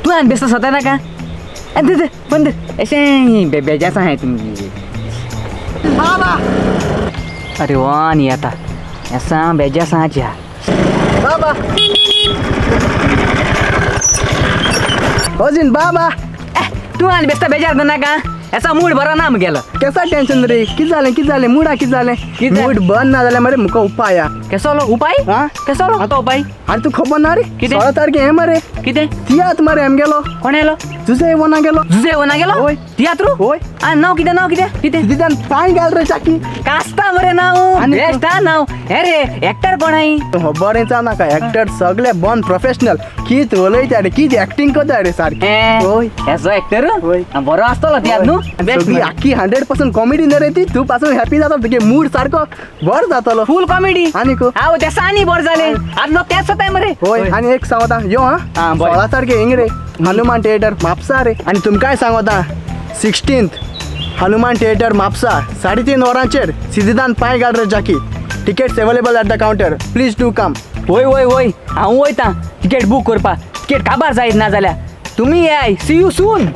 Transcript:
तू आण बेस्ट स्वतः ना का पण असे बेजाचा आहे तुम्ही बाबा अरे वा आणि आता असा बेजाचा च्या बाबा अजिन बाबा तू आण बेस्ट बेजार ना का याचा मूड बरा नाम गेलं कैसा टेंशन रे किती झाले मुडा किती झाले मूड बंद ना झाले मरे मुका उपाय कसं आलो उपाय हा कसं आलो आता उपाय अरे तू खबर ना रे किती? 16 तारखे हे मरे किती तियात मरे एम गेलो कोण आलो तुझे वना गेलो तुझे वना गेलो होय. तियात्रू होय आ नाव किती तिथं पाय गेल रे चाकी कास्ता मरे नाव आणि तू? बेस्ट नाव अरे ऍक्टर कोण आहे बरेचा ना का ऍक्टर सगळे बन प्रोफेशनल कित उलयता रे कित ऍक्टिंग करता रे सारखी होय. याचो ऍक्टर होय. बरो असतो त्यात न्हू सगळी अख्खी 100% कॉमेडी न रे ती तू पासून हॅपी जातो तुगे मूड सारखो बर जातलो फुल कॉमेडी आणि को हाव त्या सानी बर झाले आज लोक त्याच होताय मरे होय आणि एक सांगता यो हा, हा बरें. 16 तारखे इंगरे हनुमान थिएटर म्हापसा रे आणि तुमकां काय सांगता 16th हनुमान थिएटर म्हापसा 3:30 वरांचेर सिद्धिदान पांय घाल रे जाकी tickets available at the counter please do come होय होय होय हांव वयता तिकेट बूक करपा तिकेट काबार जायत ना जाल्यार तुम्ही याय सी यू सून